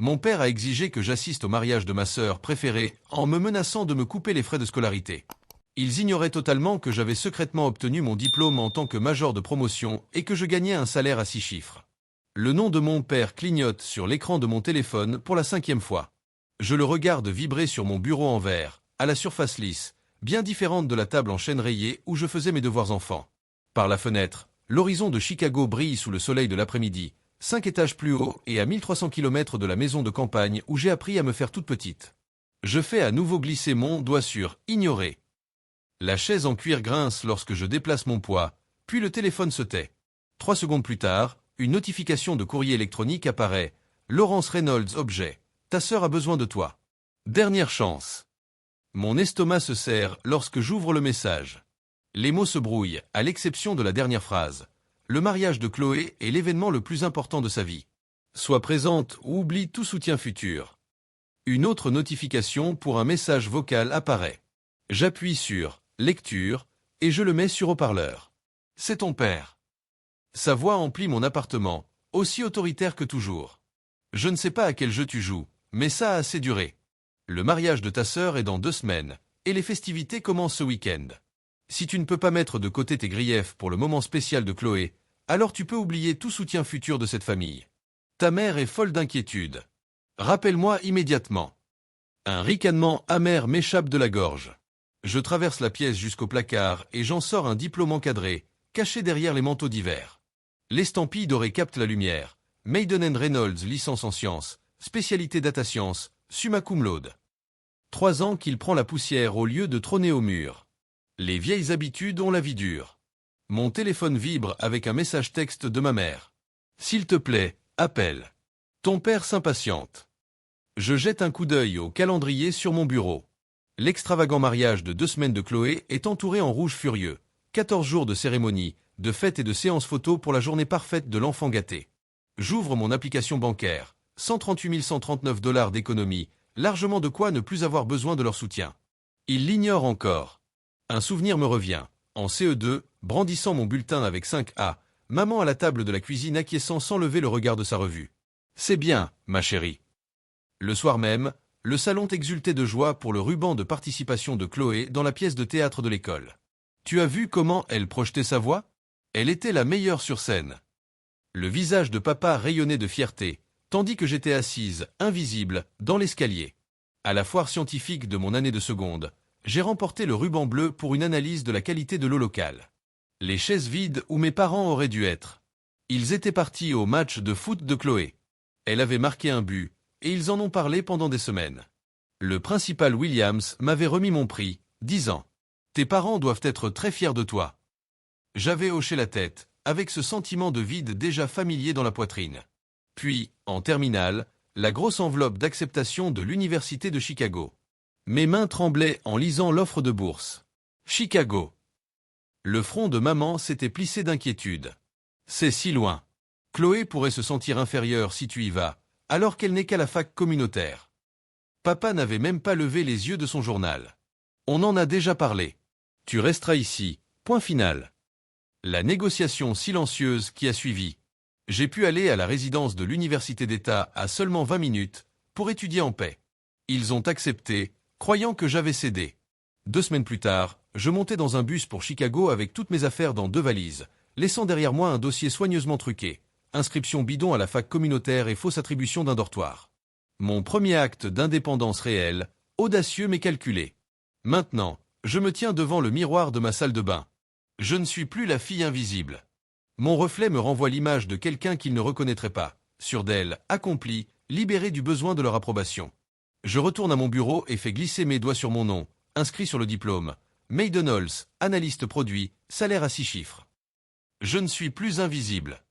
Mon père a exigé que j'assiste au mariage de ma sœur préférée en me menaçant de me couper les frais de scolarité. Ils ignoraient totalement que j'avais secrètement obtenu mon diplôme en tant que major de promotion et que je gagnais un salaire à 6 chiffres. Le nom de mon père clignote sur l'écran de mon téléphone pour la 5e fois. Je le regarde vibrer sur mon bureau en verre, à la surface lisse, bien différente de la table en chêne rayé où je faisais mes devoirs enfants. Par la fenêtre, l'horizon de Chicago brille sous le soleil de l'après-midi, 5 étages plus haut et à 1300 km de la maison de campagne où j'ai appris à me faire toute petite. Je fais à nouveau glisser mon doigt sur « Ignorer ». La chaise en cuir grince lorsque je déplace mon poids, puis le téléphone se tait. 3 secondes plus tard, une notification de courrier électronique apparaît. Laurence Reynolds, objet. Ta sœur a besoin de toi. Dernière chance. Mon estomac se serre lorsque j'ouvre le message. Les mots se brouillent, à l'exception de la dernière phrase. Le mariage de Chloé est l'événement le plus important de sa vie. Sois présente ou oublie tout soutien futur. Une autre notification pour un message vocal apparaît. J'appuie sur « Lecture » et je le mets sur haut-parleur. C'est ton père. Sa voix emplit mon appartement, aussi autoritaire que toujours. Je ne sais pas à quel jeu tu joues, mais ça a assez duré. Le mariage de ta sœur est dans 2 semaines, et les festivités commencent ce week-end. Si tu ne peux pas mettre de côté tes griefs pour le moment spécial de Chloé, alors tu peux oublier tout soutien futur de cette famille. Ta mère est folle d'inquiétude. Rappelle-moi immédiatement. Un ricanement amer m'échappe de la gorge. Je traverse la pièce jusqu'au placard et j'en sors un diplôme encadré, caché derrière les manteaux d'hiver. L'estampille dorée capte la lumière. Maiden & Reynolds, licence en sciences, spécialité data science, summa cum laude. 3 ans qu'il prend la poussière au lieu de trôner au mur. Les vieilles habitudes ont la vie dure. Mon téléphone vibre avec un message texte de ma mère. S'il te plaît, appelle. Ton père s'impatiente. Je jette un coup d'œil au calendrier sur mon bureau. L'extravagant mariage de 2 semaines de Chloé est entouré en rouge furieux. 14 jours de cérémonie, de fêtes et de séances photos pour la journée parfaite de l'enfant gâté. J'ouvre mon application bancaire. 138 139 $ d'économie, largement de quoi ne plus avoir besoin de leur soutien. Ils l'ignorent encore. Un souvenir me revient. En CE2, brandissant mon bulletin avec 5A, maman à la table de la cuisine acquiesçant sans lever le regard de sa revue. C'est bien, ma chérie. Le soir même, le salon exultait de joie pour le ruban de participation de Chloé dans la pièce de théâtre de l'école. Tu as vu comment elle projetait sa voix? Elle était la meilleure sur scène. Le visage de papa rayonnait de fierté, tandis que j'étais assise, invisible, dans l'escalier. À la foire scientifique de mon année de seconde, j'ai remporté le ruban bleu pour une analyse de la qualité de l'eau locale. Les chaises vides où mes parents auraient dû être. Ils étaient partis au match de foot de Chloé. Elle avait marqué un but, et ils en ont parlé pendant des semaines. Le principal Williams m'avait remis mon prix, disant « Tes parents doivent être très fiers de toi. » J'avais hoché la tête, avec ce sentiment de vide déjà familier dans la poitrine. Puis, en terminale, la grosse enveloppe d'acceptation de l'Université de Chicago. Mes mains tremblaient en lisant l'offre de bourse. Chicago. Le front de maman s'était plissé d'inquiétude. C'est si loin. Chloé pourrait se sentir inférieure si tu y vas, alors qu'elle n'est qu'à la fac communautaire. Papa n'avait même pas levé les yeux de son journal. On en a déjà parlé. Tu resteras ici, point final. La négociation silencieuse qui a suivi. J'ai pu aller à la résidence de l'Université d'État à seulement 20 minutes, pour étudier en paix. Ils ont accepté, croyant que j'avais cédé. 2 semaines plus tard, je montais dans un bus pour Chicago avec toutes mes affaires dans 2 valises, laissant derrière moi un dossier soigneusement truqué. Inscription bidon à la fac communautaire et fausse attribution d'un dortoir. Mon premier acte d'indépendance réelle, audacieux mais calculé. Maintenant, je me tiens devant le miroir de ma salle de bain. Je ne suis plus la fille invisible. Mon reflet me renvoie l'image de quelqu'un qu'il ne reconnaîtrait pas, sûr d'elle, accompli, libéré du besoin de leur approbation. Je retourne à mon bureau et fais glisser mes doigts sur mon nom, inscrit sur le diplôme. Maiden Halls, analyste produit, salaire à 6 chiffres. Je ne suis plus invisible.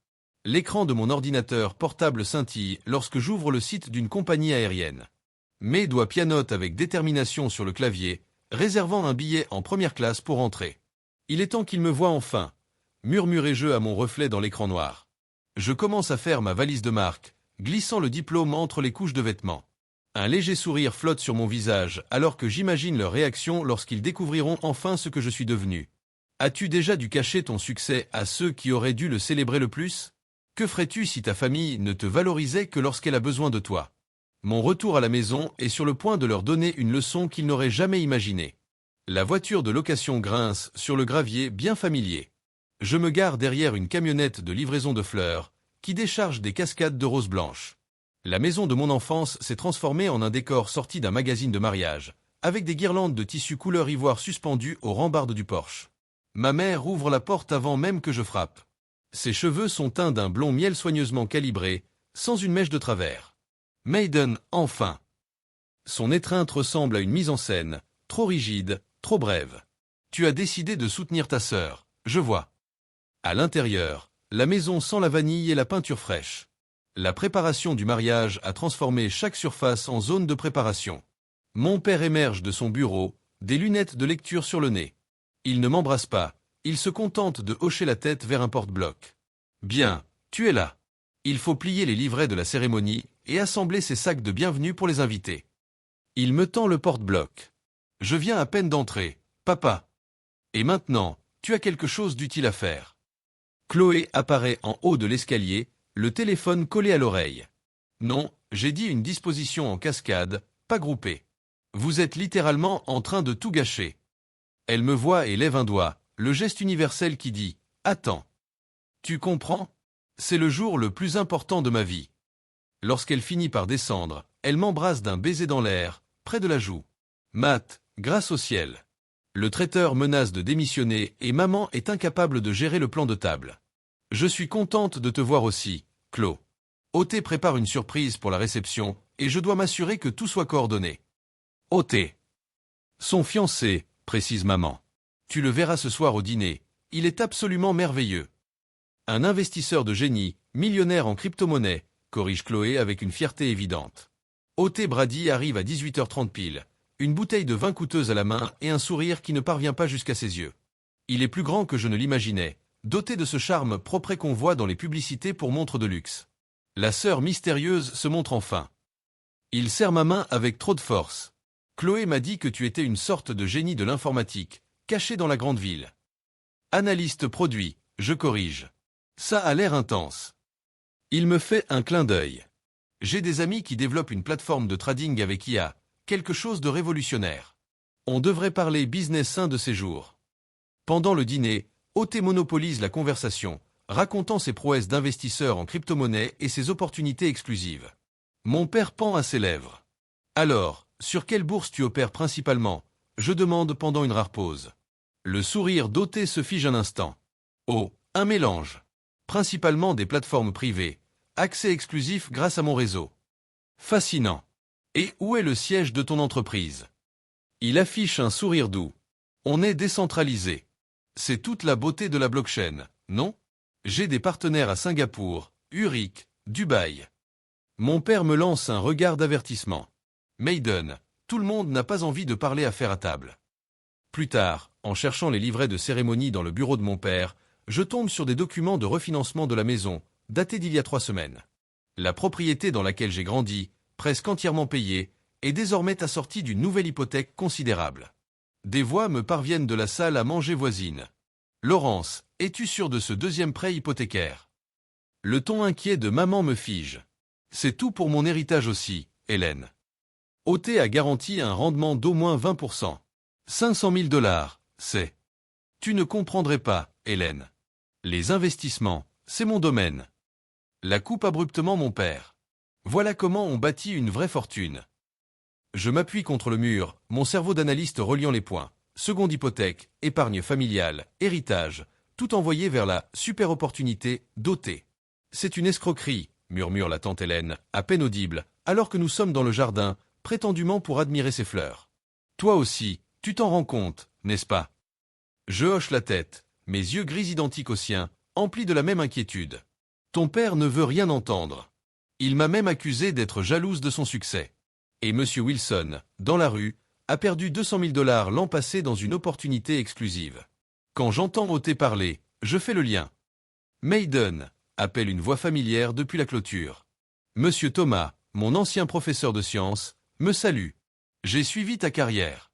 L'écran de mon ordinateur portable scintille lorsque j'ouvre le site d'une compagnie aérienne. Mes doigts pianotent avec détermination sur le clavier, réservant un billet en première classe pour entrer. Il est temps qu'il me voie enfin, murmurai-je à mon reflet dans l'écran noir. Je commence à faire ma valise de marque, glissant le diplôme entre les couches de vêtements. Un léger sourire flotte sur mon visage alors que j'imagine leur réaction lorsqu'ils découvriront enfin ce que je suis devenu. As-tu déjà dû cacher ton succès à ceux qui auraient dû le célébrer le plus? Que ferais-tu si ta famille ne te valorisait que lorsqu'elle a besoin de toi? Mon retour à la maison est sur le point de leur donner une leçon qu'ils n'auraient jamais imaginée. La voiture de location grince sur le gravier bien familier. Je me gare derrière une camionnette de livraison de fleurs, qui décharge des cascades de roses blanches. La maison de mon enfance s'est transformée en un décor sorti d'un magazine de mariage, avec des guirlandes de tissu couleur ivoire suspendues aux rambardes du porche. Ma mère ouvre la porte avant même que je frappe. Ses cheveux sont teints d'un blond miel soigneusement calibré, sans une mèche de travers. Maiden, enfin. Son étreinte ressemble à une mise en scène, trop rigide, trop brève. Tu as décidé de soutenir ta sœur, je vois. À l'intérieur, la maison sent la vanille et la peinture fraîche. La préparation du mariage a transformé chaque surface en zone de préparation. Mon père émerge de son bureau, des lunettes de lecture sur le nez. Il ne m'embrasse pas, il se contente de hocher la tête vers un porte-bloc. Bien, tu es là. Il faut plier les livrets de la cérémonie et assembler ces sacs de bienvenue pour les invités. Il me tend le porte-bloc. Je viens à peine d'entrer, papa. Et maintenant, tu as quelque chose d'utile à faire. Chloé apparaît en haut de l'escalier, le téléphone collé à l'oreille. Non, j'ai dit une disposition en cascade, pas groupée. Vous êtes littéralement en train de tout gâcher. Elle me voit et lève un doigt, le geste universel qui dit « Attends. Tu comprends? C'est le jour le plus important de ma vie. » Lorsqu'elle finit par descendre, elle m'embrasse d'un baiser dans l'air, près de la joue. Matt, grâce au ciel. Le traiteur menace de démissionner et maman est incapable de gérer le plan de table. Je suis contente de te voir aussi, Chlo. Oté prépare une surprise pour la réception et je dois m'assurer que tout soit coordonné. Oté. Son fiancé, précise maman. Tu le verras ce soir au dîner, il est absolument merveilleux. Un investisseur de génie, millionnaire en crypto-monnaie, corrige Chloé avec une fierté évidente. Oté Brady arrive à 18h30 pile, une bouteille de vin coûteuse à la main et un sourire qui ne parvient pas jusqu'à ses yeux. Il est plus grand que je ne l'imaginais, doté de ce charme propre qu'on voit dans les publicités pour montres de luxe. La sœur mystérieuse se montre enfin. Il serre ma main avec trop de force. Chloé m'a dit que tu étais une sorte de génie de l'informatique, caché dans la grande ville. Analyste produit, je corrige. Ça a l'air intense. Il me fait un clin d'œil. J'ai des amis qui développent une plateforme de trading avec IA, quelque chose de révolutionnaire. On devrait parler business un de ces jours. Pendant le dîner, Oté monopolise la conversation, racontant ses prouesses d'investisseur en crypto-monnaie et ses opportunités exclusives. Mon père pend à ses lèvres. Alors, sur quelle bourse tu opères principalement? Je demande pendant une rare pause. Le sourire d'Oté se fige un instant. Oh, un mélange. Principalement des plateformes privées, accès exclusif grâce à mon réseau. Fascinant. Et où est le siège de ton entreprise? Il affiche un sourire doux. On est décentralisé. C'est toute la beauté de la blockchain, non? J'ai des partenaires à Singapour, Zurich, Dubaï. Mon père me lance un regard d'avertissement. Maiden, tout le monde n'a pas envie de parler affaires à table. Plus tard, en cherchant les livrets de cérémonie dans le bureau de mon père, je tombe sur des documents de refinancement de la maison, datés d'il y a 3 semaines. La propriété dans laquelle j'ai grandi, presque entièrement payée, est désormais assortie d'une nouvelle hypothèque considérable. Des voix me parviennent de la salle à manger voisine. Laurence, es-tu sûr de ce deuxième prêt hypothécaire? Le ton inquiet de maman me fige. C'est tout pour mon héritage aussi, Hélène. Oté a garanti un rendement d'au moins 20%. 500 000 $, c'est. Tu ne comprendrais pas, Hélène. Les investissements, c'est mon domaine. La coupe abruptement mon père. Voilà comment on bâtit une vraie fortune. Je m'appuie contre le mur, mon cerveau d'analyste reliant les points. Seconde hypothèque, épargne familiale, héritage, tout envoyé vers la super opportunité d'Oté. C'est une escroquerie, murmure la tante Hélène, à peine audible, alors que nous sommes dans le jardin, prétendument pour admirer ses fleurs. Toi aussi, tu t'en rends compte, n'est-ce pas? Je hoche la tête, mes yeux gris identiques aux siens, emplis de la même inquiétude. Ton père ne veut rien entendre. Il m'a même accusé d'être jalouse de son succès. Et M. Wilson, dans la rue, a perdu 200 000 $ l'an passé dans une opportunité exclusive. Quand j'entends Oté parler, je fais le lien. Maiden, appelle une voix familière depuis la clôture. Monsieur Thomas, mon ancien professeur de sciences, me salue. J'ai suivi ta carrière.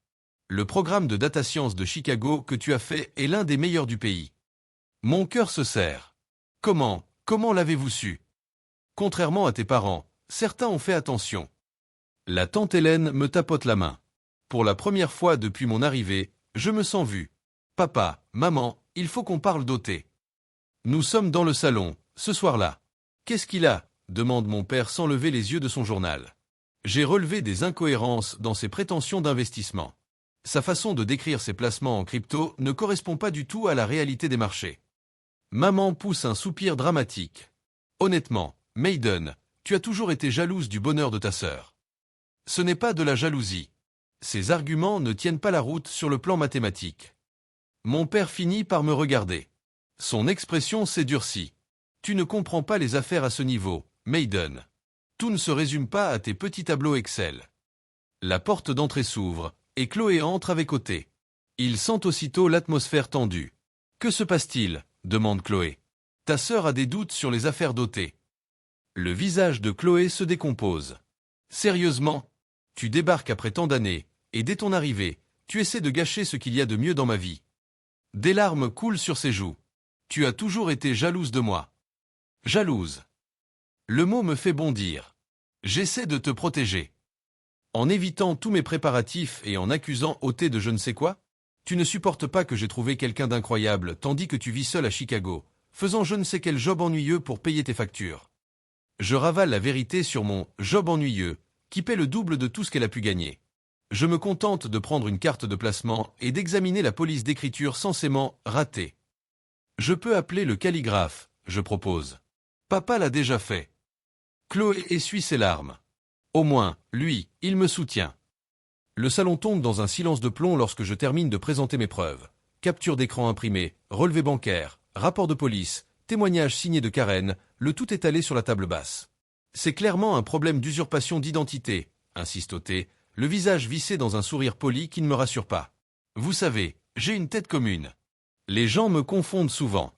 Le programme de data science de Chicago que tu as fait est l'un des meilleurs du pays. Mon cœur se serre. Comment l'avez-vous su? Contrairement à tes parents, certains ont fait attention. La tante Hélène me tapote la main. Pour la première fois depuis mon arrivée, je me sens vu. Papa, maman, il faut qu'on parle d'Oté. Nous sommes dans le salon, ce soir-là. Qu'est-ce qu'il a? Demande mon père sans lever les yeux de son journal. J'ai relevé des incohérences dans ses prétentions d'investissement. Sa façon de décrire ses placements en crypto ne correspond pas du tout à la réalité des marchés. Maman pousse un soupir dramatique. Honnêtement, Maiden, tu as toujours été jalouse du bonheur de ta sœur. Ce n'est pas de la jalousie. Ces arguments ne tiennent pas la route sur le plan mathématique. Mon père finit par me regarder. Son expression s'est durcie. Tu ne comprends pas les affaires à ce niveau, Maiden. Tout ne se résume pas à tes petits tableaux Excel. La porte d'entrée s'ouvre, et Chloé entre avec Oté. Ils sentent aussitôt l'atmosphère tendue. Que se passe-t-il? Demande Chloé. Ta sœur a des doutes sur les affaires d'Oté. Le visage de Chloé se décompose. Sérieusement? Tu débarques après tant d'années, et dès ton arrivée, tu essaies de gâcher ce qu'il y a de mieux dans ma vie. Des larmes coulent sur ses joues. Tu as toujours été jalouse de moi. Jalouse. Le mot me fait bondir. J'essaie de te protéger. En évitant tous mes préparatifs et en accusant Oté de je ne sais quoi? Tu ne supportes pas que j'ai trouvé quelqu'un d'incroyable tandis que tu vis seul à Chicago, faisant je ne sais quel job ennuyeux pour payer tes factures. Je ravale la vérité sur mon « job ennuyeux » qui paie le double de tout ce qu'elle a pu gagner. Je me contente de prendre une carte de placement et d'examiner la police d'écriture censément ratée. Je peux appeler le calligraphe, je propose. Papa l'a déjà fait. Chloé essuie ses larmes. Au moins, lui, il me soutient. Le salon tombe dans un silence de plomb lorsque je termine de présenter mes preuves. Capture d'écran imprimée, relevé bancaire, rapport de police, témoignage signé de Karen, le tout étalé sur la table basse. C'est clairement un problème d'usurpation d'identité, insiste Oté, le visage vissé dans un sourire poli qui ne me rassure pas. Vous savez, j'ai une tête commune. Les gens me confondent souvent.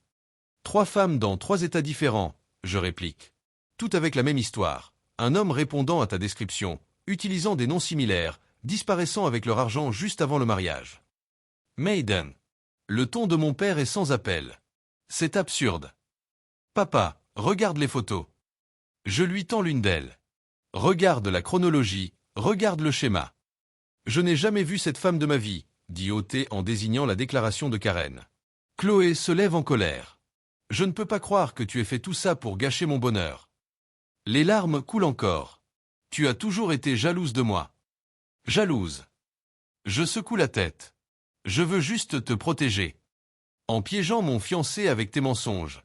3 femmes dans 3 états différents, je réplique. Tout avec la même histoire. Un homme répondant à ta description, utilisant des noms similaires, disparaissant avec leur argent juste avant le mariage. Maiden. Le ton de mon père est sans appel. C'est absurde. Papa, regarde les photos. Je lui tends l'une d'elles. Regarde la chronologie, regarde le schéma. Je n'ai jamais vu cette femme de ma vie, dit Oté en désignant la déclaration de Karen. Chloé se lève en colère. Je ne peux pas croire que tu aies fait tout ça pour gâcher mon bonheur. Les larmes coulent encore. Tu as toujours été jalouse de moi. Jalouse. Je secoue la tête. Je veux juste te protéger. En piégeant mon fiancé avec tes mensonges.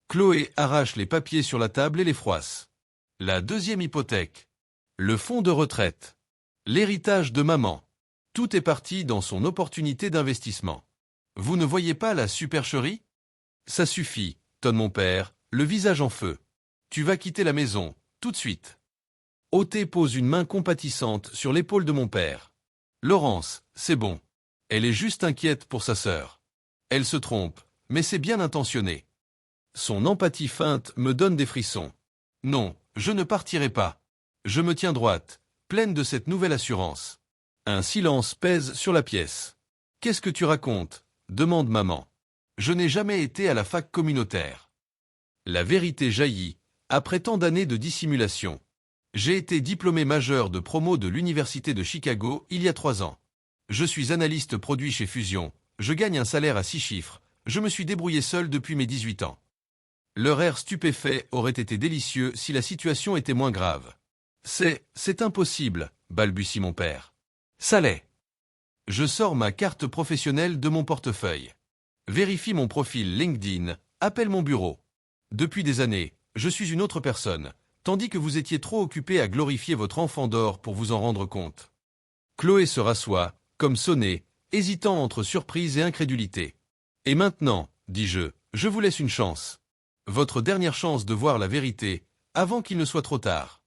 Chloé arrache les papiers sur la table et les froisse. La deuxième hypothèque. Le fonds de retraite. L'héritage de maman. Tout est parti dans son opportunité d'investissement. Vous ne voyez pas la supercherie? Ça suffit, tonne mon père, le visage en feu. Tu vas quitter la maison, tout de suite. Oté pose une main compatissante sur l'épaule de mon père. Laurence, c'est bon. Elle est juste inquiète pour sa sœur. Elle se trompe, mais c'est bien intentionné. Son empathie feinte me donne des frissons. Non, je ne partirai pas. Je me tiens droite, pleine de cette nouvelle assurance. Un silence pèse sur la pièce. Qu'est-ce que tu racontes? Demande maman. Je n'ai jamais été à la fac communautaire. La vérité jaillit, après tant d'années de dissimulation. J'ai été diplômé majeur de promo de l'Université de Chicago il y a 3 ans. Je suis analyste produit chez Fusion, je gagne un salaire à 6 chiffres, je me suis débrouillé seul depuis mes 18 ans. Leur air stupéfait aurait été délicieux si la situation était moins grave. C'est impossible, balbutie mon père. Ça l'est. Je sors ma carte professionnelle de mon portefeuille. Vérifie mon profil LinkedIn, appelle mon bureau. Depuis des années, je suis une autre personne, tandis que vous étiez trop occupé à glorifier votre enfant d'or pour vous en rendre compte. Chloé se rassoit, comme sonnée, hésitant entre surprise et incrédulité. Et maintenant, dis-je, je vous laisse une chance. Votre dernière chance de voir la vérité, avant qu'il ne soit trop tard.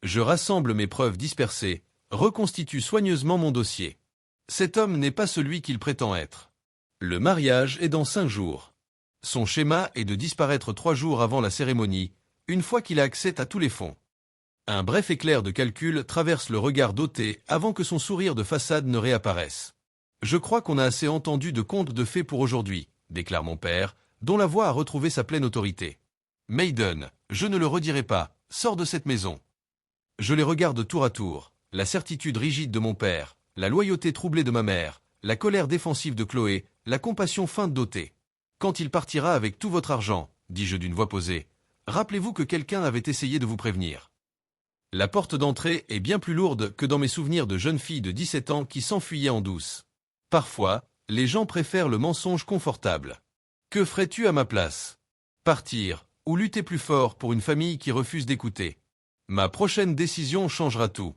Je rassemble mes preuves dispersées, reconstitue soigneusement mon dossier. Cet homme n'est pas celui qu'il prétend être. Le mariage est dans 5 jours. Son schéma est de disparaître 3 jours avant la cérémonie, une fois qu'il a accès à tous les fonds. Un bref éclair de calcul traverse le regard d'Oté avant que son sourire de façade ne réapparaisse. Je crois qu'on a assez entendu de contes de fées pour aujourd'hui, déclare mon père, dont la voix a retrouvé sa pleine autorité. Maiden, je ne le redirai pas, sors de cette maison. Je les regarde tour à tour, la certitude rigide de mon père, la loyauté troublée de ma mère, la colère défensive de Chloé, la compassion feinte d'ôter. Quand il partira avec tout votre argent, dis-je d'une voix posée, rappelez-vous que quelqu'un avait essayé de vous prévenir. La porte d'entrée est bien plus lourde que dans mes souvenirs de jeunes filles de 17 ans qui s'enfuyaient en douce. Parfois, les gens préfèrent le mensonge confortable. Que ferais-tu à ma place? Partir, ou lutter plus fort pour une famille qui refuse d'écouter? Ma prochaine décision changera tout.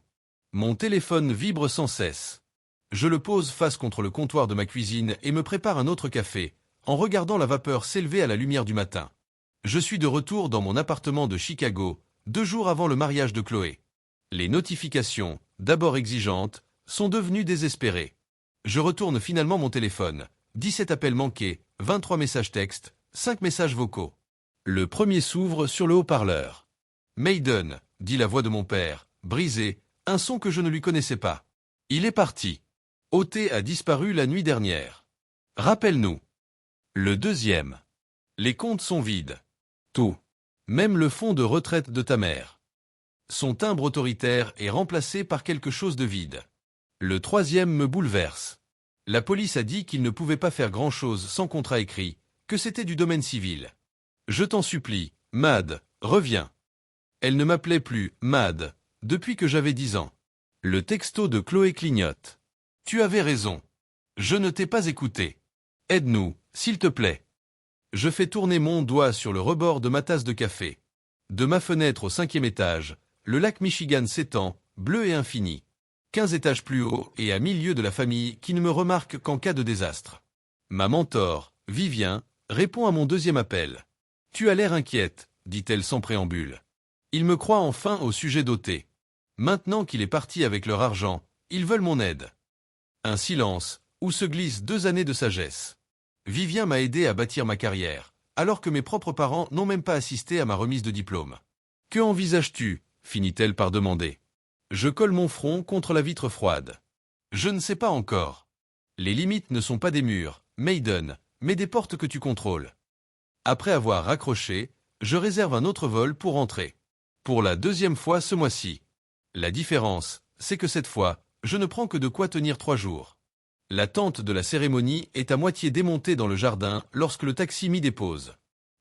Mon téléphone vibre sans cesse. Je le pose face contre le comptoir de ma cuisine et me prépare un autre café, en regardant la vapeur s'élever à la lumière du matin. Je suis de retour dans mon appartement de Chicago, 2 jours avant le mariage de Chloé. Les notifications, d'abord exigeantes, sont devenues désespérées. Je retourne finalement mon téléphone. 17 appels manqués, 23 messages textes, 5 messages vocaux. Le premier s'ouvre sur le haut-parleur. « Maiden », dit la voix de mon père, brisée, un son que je ne lui connaissais pas. Il est parti. Oté a disparu la nuit dernière. Rappelle-nous. Le deuxième. Les comptes sont vides. Tout. Même le fonds de retraite de ta mère. Son timbre autoritaire est remplacé par quelque chose de vide. Le troisième me bouleverse. La police a dit qu'il ne pouvait pas faire grand-chose sans contrat écrit, que c'était du domaine civil. Je t'en supplie, Mad, reviens. Elle ne m'appelait plus Mad depuis que j'avais 10 ans. Le texto de Chloé clignote. Tu avais raison. Je ne t'ai pas écouté. Aide-nous, s'il te plaît. Je fais tourner mon doigt sur le rebord de ma tasse de café. De ma fenêtre au 5e étage, le lac Michigan s'étend, bleu et infini. 15 étages plus haut et à milieu de la famille qui ne me remarque qu'en cas de désastre. Ma mentor, Vivien, répond à mon deuxième appel. Tu as l'air inquiète, dit-elle sans préambule. Il me croit enfin au sujet d'Oté. Maintenant qu'il est parti avec leur argent, ils veulent mon aide. Un silence, où se glissent 2 années de sagesse. Vivien m'a aidé à bâtir ma carrière, alors que mes propres parents n'ont même pas assisté à ma remise de diplôme. Que envisages-tu? Finit-elle par demander. Je colle mon front contre la vitre froide. Je ne sais pas encore. Les limites ne sont pas des murs, Maiden, mais des portes que tu contrôles. Après avoir raccroché, je réserve un autre vol pour rentrer. Pour la 2e fois ce mois-ci. La différence, c'est que cette fois, je ne prends que de quoi tenir 3 jours. La tente de la cérémonie est à moitié démontée dans le jardin lorsque le taxi m'y dépose.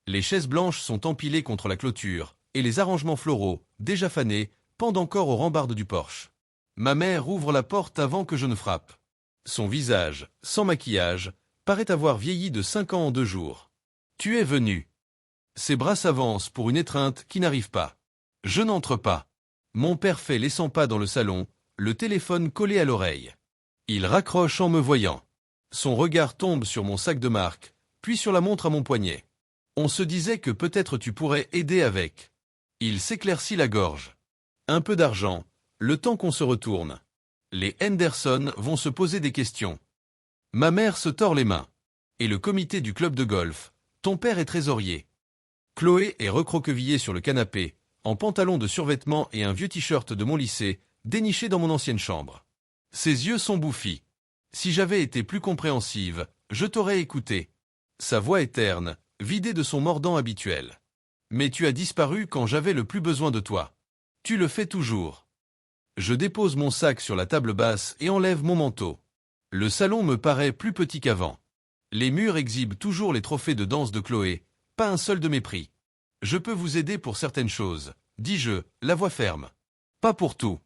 Les chaises blanches sont empilées contre la clôture, et les arrangements floraux, déjà fanés, pendent encore aux rambardes du porche. Ma mère ouvre la porte avant que je ne frappe. Son visage, sans maquillage, paraît avoir vieilli de 5 ans en 2 jours. Tu es venu. Ses bras s'avancent pour une étreinte qui n'arrive pas. Je n'entre pas. Mon père fait les 100 pas dans le salon, le téléphone collé à l'oreille. Il raccroche en me voyant. Son regard tombe sur mon sac de marque, puis sur la montre à mon poignet. On se disait que peut-être tu pourrais aider avec. Il s'éclaircit la gorge. Un peu d'argent, le temps qu'on se retourne. Les Henderson vont se poser des questions. Ma mère se tord les mains. Et le comité du club de golf, ton père est trésorier. Chloé est recroquevillée sur le canapé, en pantalon de survêtement et un vieux t-shirt de mon lycée, déniché dans mon ancienne chambre. Ses yeux sont bouffis. Si j'avais été plus compréhensive, je t'aurais écouté. Sa voix est terne, vidée de son mordant habituel. Mais tu as disparu quand j'avais le plus besoin de toi. Tu le fais toujours. Je dépose mon sac sur la table basse et enlève mon manteau. Le salon me paraît plus petit qu'avant. Les murs exhibent toujours les trophées de danse de Chloé, pas un seul de mes prix. Je peux vous aider pour certaines choses, dis-je, la voix ferme. Pas pour tout.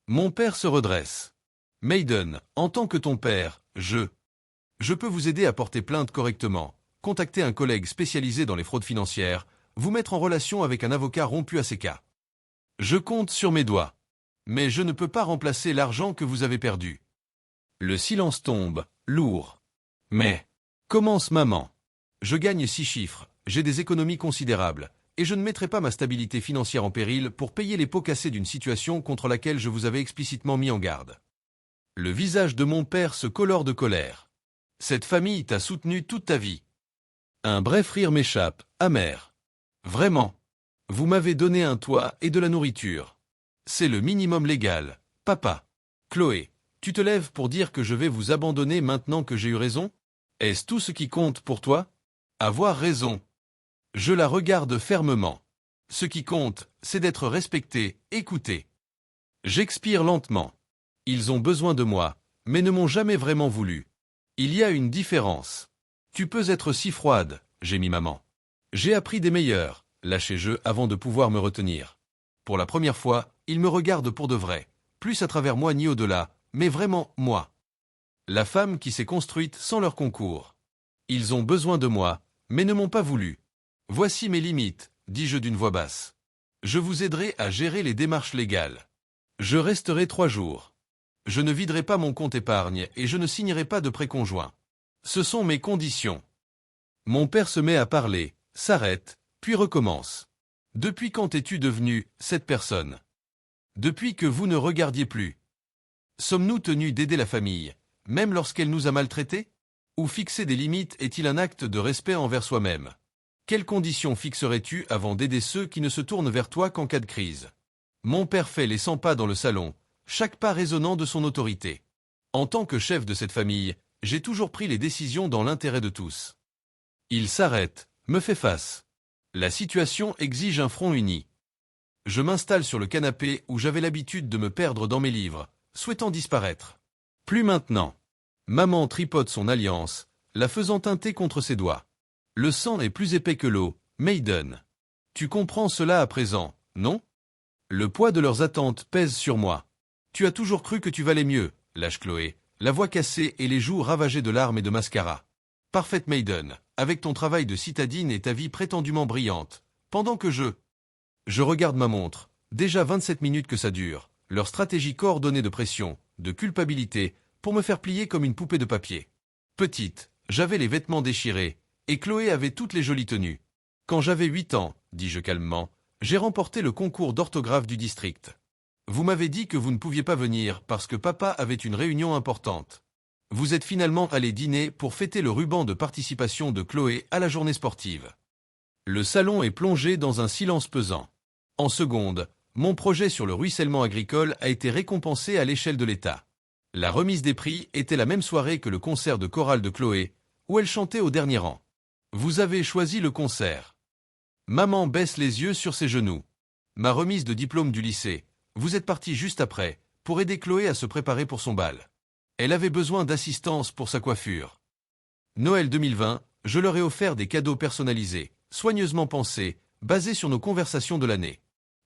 Mon père se redresse. Maiden, en tant que ton père, je peux vous aider à porter plainte correctement, contacter un collègue spécialisé dans les fraudes financières, vous mettre en relation avec un avocat rompu à ces cas. Je compte sur mes doigts. Mais je ne peux pas remplacer l'argent que vous avez perdu. Le silence tombe, lourd. Mais, commence maman. Je gagne 6 chiffres, j'ai des économies considérables, et je ne mettrai pas ma stabilité financière en péril pour payer les pots cassés d'une situation contre laquelle je vous avais explicitement mis en garde. Le visage de mon père se colore de colère. Cette famille t'a soutenu toute ta vie. Un bref rire m'échappe, amer. Vraiment. Vous m'avez donné un toit et de la nourriture. C'est le minimum légal, papa. Chloé, tu te lèves pour dire que je vais vous abandonner maintenant que j'ai eu raison? Est-ce tout ce qui compte pour toi? Avoir raison. Je la regarde fermement. Ce qui compte, c'est d'être respecté, écouté. J'expire lentement. Ils ont besoin de moi, mais ne m'ont jamais vraiment voulu. Il y a une différence. Tu peux être si froide, gémit maman. J'ai appris des meilleurs, lâchai-je avant de pouvoir me retenir. Pour la première fois, ils me regardent pour de vrai, plus à travers moi ni au-delà, mais vraiment moi. La femme qui s'est construite sans leur concours. Ils ont besoin de moi, mais ne m'ont pas voulu. Voici mes limites, dis-je d'une voix basse. Je vous aiderai à gérer les démarches légales. Je resterai 3 jours. Je ne viderai pas mon compte épargne et je ne signerai pas de prêt conjoint. Ce sont mes conditions. Mon père se met à parler, s'arrête, puis recommence. Depuis quand es-tu devenu cette personne? Depuis que vous ne regardiez plus. Sommes-nous tenus d'aider la famille, même lorsqu'elle nous a maltraités? Ou fixer des limites est-il un acte de respect envers soi-même? Quelles conditions fixerais-tu avant d'aider ceux qui ne se tournent vers toi qu'en cas de crise? Mon père fait les 100 pas dans le salon, chaque pas résonnant de son autorité. En tant que chef de cette famille, j'ai toujours pris les décisions dans l'intérêt de tous. Il s'arrête, me fait face. La situation exige un front uni. Je m'installe sur le canapé où j'avais l'habitude de me perdre dans mes livres, souhaitant disparaître. Plus maintenant. Maman tripote son alliance, la faisant teinter contre ses doigts. Le sang est plus épais que l'eau, Maiden. Tu comprends cela à présent, non? Le poids de leurs attentes pèse sur moi. Tu as toujours cru que tu valais mieux, lâche Chloé, la voix cassée et les joues ravagées de larmes et de mascara. Parfaite Maiden, avec ton travail de citadine et ta vie prétendument brillante, pendant que Je regarde ma montre, déjà 27 minutes que ça dure, leur stratégie coordonnée de pression, de culpabilité, pour me faire plier comme une poupée de papier. Petite, j'avais les vêtements déchirés, et Chloé avait toutes les jolies tenues. Quand j'avais 8 ans, dis-je calmement, j'ai remporté le concours d'orthographe du district. Vous m'avez dit que vous ne pouviez pas venir parce que papa avait une réunion importante. Vous êtes finalement allé dîner pour fêter le ruban de participation de Chloé à la journée sportive. Le salon est plongé dans un silence pesant. En seconde, mon projet sur le ruissellement agricole a été récompensé à l'échelle de l'État. La remise des prix était la même soirée que le concert de chorale de Chloé, où elle chantait au dernier rang. Vous avez choisi le concert. Maman baisse les yeux sur ses genoux. Ma remise de diplôme du lycée. Vous êtes parti juste après, pour aider Chloé à se préparer pour son bal. Elle avait besoin d'assistance pour sa coiffure. Noël 2020, je leur ai offert des cadeaux personnalisés, soigneusement pensés, basés sur nos conversations de l'année.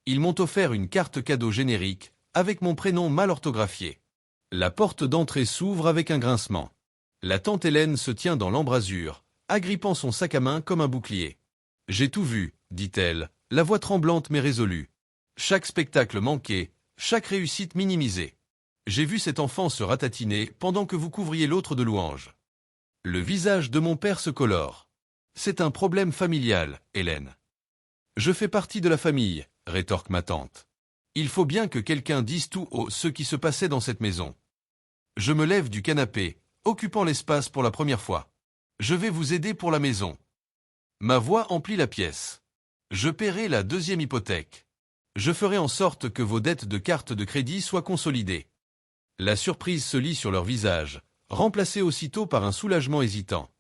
Ils m'ont offert une carte cadeau générique, avec mon prénom mal orthographié. La porte d'entrée s'ouvre avec un grincement. La tante Hélène se tient dans l'embrasure, agrippant son sac à main comme un bouclier. J'ai tout vu, dit-elle, la voix tremblante mais résolue. Chaque spectacle manqué, chaque réussite minimisée. J'ai vu cet enfant se ratatiner pendant que vous couvriez l'autre de louanges. Le visage de mon père se colore. C'est un problème familial, Hélène. Je fais partie de la famille, rétorque ma tante. Il faut bien que quelqu'un dise tout haut ce qui se passait dans cette maison. Je me lève du canapé, occupant l'espace pour la première fois. Je vais vous aider pour la maison. Ma voix emplit la pièce. Je paierai la 2e hypothèque. Je ferai en sorte que vos dettes de carte de crédit soient consolidées. La surprise se lit sur leur visage, remplacée aussitôt par un soulagement hésitant.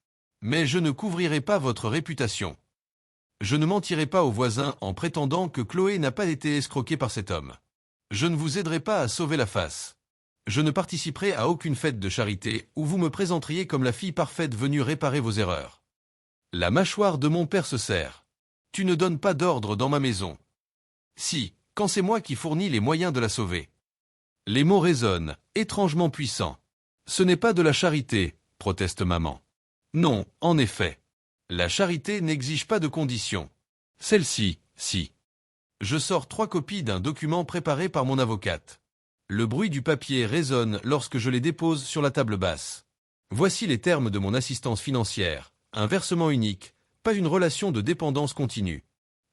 Mais je ne couvrirai pas votre réputation. Je ne mentirai pas aux voisins en prétendant que Chloé n'a pas été escroquée par cet homme. Je ne vous aiderai pas à sauver la face. Je ne participerai à aucune fête de charité où vous me présenteriez comme la fille parfaite venue réparer vos erreurs. La mâchoire de mon père se serre. Tu ne donnes pas d'ordre dans ma maison. Si, quand c'est moi qui fournis les moyens de la sauver. Les mots résonnent, étrangement puissants. Ce n'est pas de la charité, proteste maman. Non, en effet. La charité n'exige pas de conditions. Celle-ci, si. Je sors 3 copies d'un document préparé par mon avocate. Le bruit du papier résonne lorsque je les dépose sur la table basse. Voici les termes de mon assistance financière. Un versement unique, pas une relation de dépendance continue.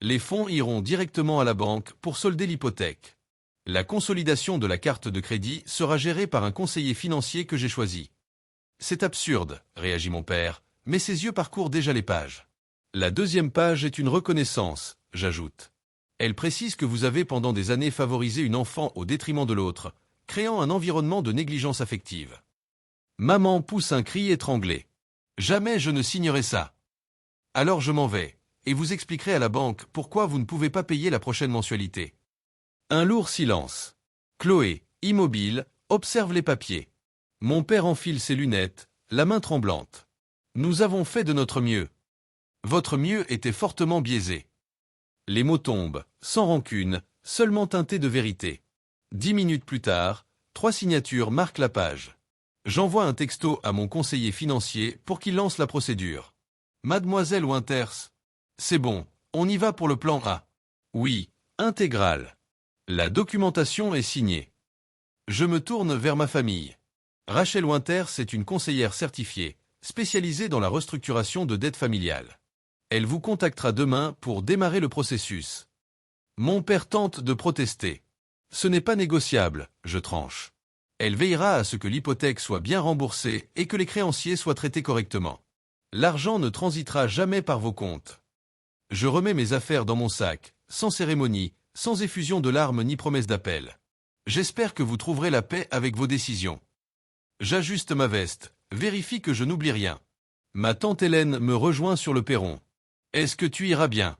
Les fonds iront directement à la banque pour solder l'hypothèque. La consolidation de la carte de crédit sera gérée par un conseiller financier que j'ai choisi. C'est absurde, réagit mon père, mais ses yeux parcourent déjà les pages. La 2e page est une reconnaissance, j'ajoute. Elle précise que vous avez pendant des années favorisé une enfant au détriment de l'autre, créant un environnement de négligence affective. Maman pousse un cri étranglé. Jamais je ne signerai ça. Alors je m'en vais, et vous expliquerai à la banque pourquoi vous ne pouvez pas payer la prochaine mensualité. Un lourd silence. Chloé, immobile, observe les papiers. Mon père enfile ses lunettes, la main tremblante. Nous avons fait de notre mieux. Votre mieux était fortement biaisé. Les mots tombent, sans rancune, seulement teintés de vérité. 10 minutes plus tard, 3 signatures marquent la page. J'envoie un texto à mon conseiller financier pour qu'il lance la procédure. Mademoiselle Winters. C'est bon, on y va pour le plan A. Oui, intégral. La documentation est signée. Je me tourne vers ma famille. Rachel Winters est une conseillère certifiée, spécialisée dans la restructuration de dettes familiales. Elle vous contactera demain pour démarrer le processus. Mon père tente de protester. Ce n'est pas négociable, je tranche. Elle veillera à ce que l'hypothèque soit bien remboursée et que les créanciers soient traités correctement. L'argent ne transitera jamais par vos comptes. Je remets mes affaires dans mon sac, sans cérémonie, sans effusion de larmes ni promesse d'appel. J'espère que vous trouverez la paix avec vos décisions. J'ajuste ma veste, vérifie que je n'oublie rien. Ma tante Hélène me rejoint sur le perron. Est-ce que tu iras bien?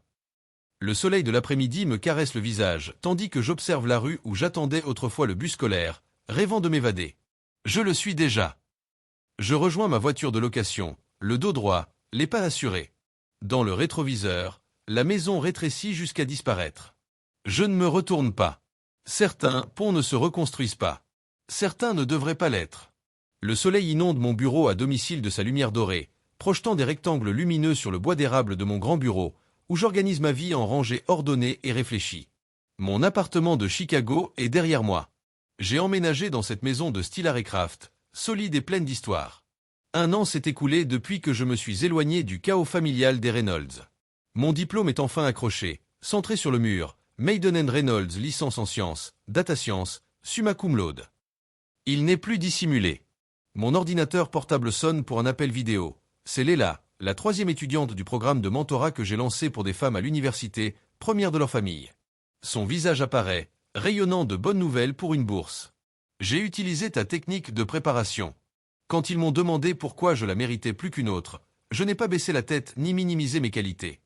Le soleil de l'après-midi me caresse le visage, tandis que j'observe la rue où j'attendais autrefois le bus scolaire, rêvant de m'évader. Je le suis déjà. Je rejoins ma voiture de location, le dos droit, les pas assurés. Dans le rétroviseur, la maison rétrécit jusqu'à disparaître. Je ne me retourne pas. Certains ponts ne se reconstruisent pas. Certains ne devraient pas l'être. Le soleil inonde mon bureau à domicile de sa lumière dorée, projetant des rectangles lumineux sur le bois d'érable de mon grand bureau, où j'organise ma vie en rangées ordonnées et réfléchies. Mon appartement de Chicago est derrière moi. J'ai emménagé dans cette maison de style Art et Craft, solide et pleine d'histoire. 1 an s'est écoulé depuis que je me suis éloigné du chaos familial des Reynolds. Mon diplôme est enfin accroché, centré sur le mur, Maiden & Reynolds licence en sciences, data science, summa cum laude. Il n'est plus dissimulé. Mon ordinateur portable sonne pour un appel vidéo. C'est Léla, la 3e étudiante du programme de mentorat que j'ai lancé pour des femmes à l'université, première de leur famille. Son visage apparaît, rayonnant de bonnes nouvelles pour une bourse. J'ai utilisé ta technique de préparation. Quand ils m'ont demandé pourquoi je la méritais plus qu'une autre, je n'ai pas baissé la tête ni minimisé mes qualités.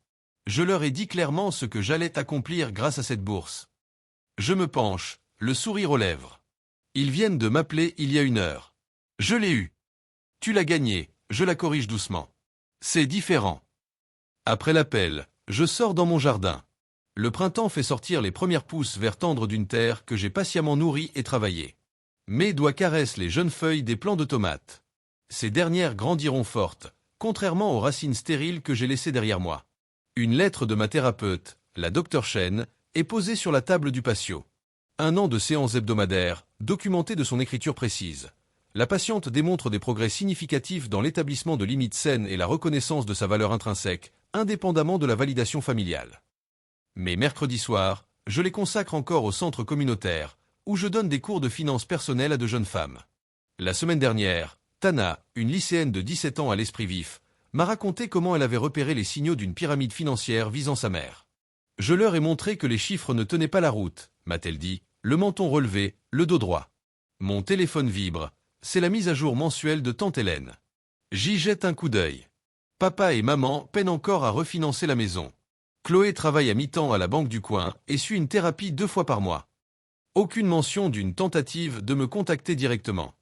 Je leur ai dit clairement ce que j'allais accomplir grâce à cette bourse. Je me penche, le sourire aux lèvres. Ils viennent de m'appeler il y a 1 heure. Je l'ai eu. Tu l'as gagné, je la corrige doucement. C'est différent. Après l'appel, je sors dans mon jardin. Le printemps fait sortir les premières pousses vert tendre d'une terre que j'ai patiemment nourrie et travaillée. Mes doigts caressent les jeunes feuilles des plants de tomates. Ces dernières grandiront fortes, contrairement aux racines stériles que j'ai laissées derrière moi. Une lettre de ma thérapeute, la Dr Chen, est posée sur la table du patio. 1 an de séances hebdomadaires, documentées de son écriture précise. La patiente démontre des progrès significatifs dans l'établissement de limites saines et la reconnaissance de sa valeur intrinsèque, indépendamment de la validation familiale. Mais mercredi soir, je les consacre encore au centre communautaire, où je donne des cours de finances personnelles à de jeunes femmes. La semaine dernière, Tana, une lycéenne de 17 ans à l'esprit vif, m'a raconté comment elle avait repéré les signaux d'une pyramide financière visant sa mère. Je leur ai montré que les chiffres ne tenaient pas la route, m'a-t-elle dit, le menton relevé, le dos droit. Mon téléphone vibre, c'est la mise à jour mensuelle de tante Hélène. J'y jette un coup d'œil. Papa et maman peinent encore à refinancer la maison. Chloé travaille à mi-temps à la banque du coin et suit une thérapie 2 fois par mois. Aucune mention d'une tentative de me contacter directement.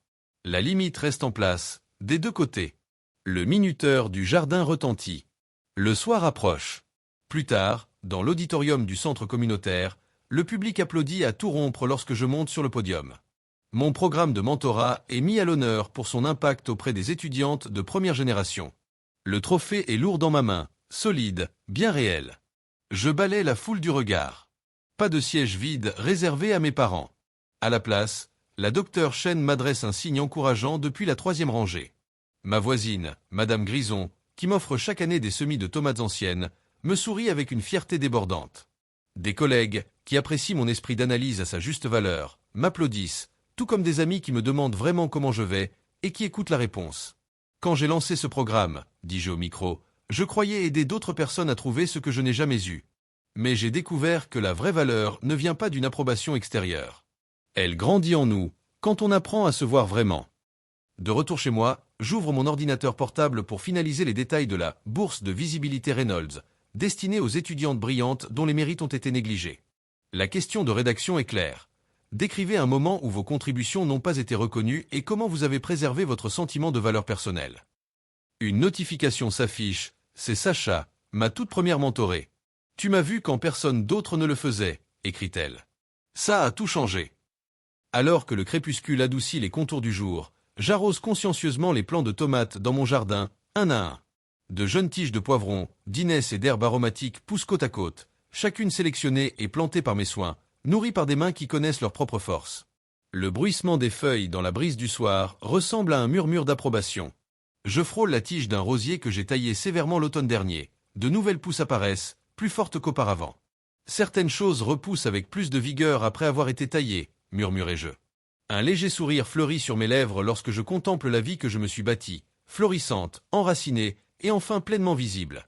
La limite reste en place, des 2 côtés. Le minuteur du jardin retentit. Le soir approche. Plus tard, dans l'auditorium du centre communautaire, le public applaudit à tout rompre lorsque je monte sur le podium. Mon programme de mentorat est mis à l'honneur pour son impact auprès des étudiantes de première génération. Le trophée est lourd dans ma main, solide, bien réel. Je balaie la foule du regard. Pas de siège vide réservé à mes parents. À la place, la Dr Chen m'adresse un signe encourageant depuis la 3e rangée. Ma voisine, Madame Grison, qui m'offre chaque année des semis de tomates anciennes, me sourit avec une fierté débordante. Des collègues, qui apprécient mon esprit d'analyse à sa juste valeur, m'applaudissent, tout comme des amis qui me demandent vraiment comment je vais et qui écoutent la réponse. Quand j'ai lancé ce programme, dis-je au micro, je croyais aider d'autres personnes à trouver ce que je n'ai jamais eu. Mais j'ai découvert que la vraie valeur ne vient pas d'une approbation extérieure. Elle grandit en nous, quand on apprend à se voir vraiment. De retour chez moi, j'ouvre mon ordinateur portable pour finaliser les détails de la bourse de visibilité Reynolds, destinée aux étudiantes brillantes dont les mérites ont été négligés. La question de rédaction est claire. décrivez un moment où vos contributions n'ont pas été reconnues et comment vous avez préservé votre sentiment de valeur personnelle. Une notification s'affiche, c'est Sacha, ma toute première mentorée. Tu m'as vu quand personne d'autre ne le faisait, écrit-elle. Ça a tout changé. Alors que le crépuscule adoucit les contours du jour, j'arrose consciencieusement les plants de tomates dans mon jardin, un à un. De jeunes tiges de poivrons, d'inès et d'herbes aromatiques poussent côte à côte, chacune sélectionnée et plantée par mes soins, nourrie par des mains qui connaissent leur propre force. Le bruissement des feuilles dans la brise du soir ressemble à un murmure d'approbation. Je frôle la tige d'un rosier que j'ai taillé sévèrement l'automne dernier. De nouvelles pousses apparaissent, plus fortes qu'auparavant. Certaines choses repoussent avec plus de vigueur après avoir été taillées, murmurai-je. Un léger sourire fleurit sur mes lèvres lorsque je contemple la vie que je me suis bâtie, florissante, enracinée et enfin pleinement visible.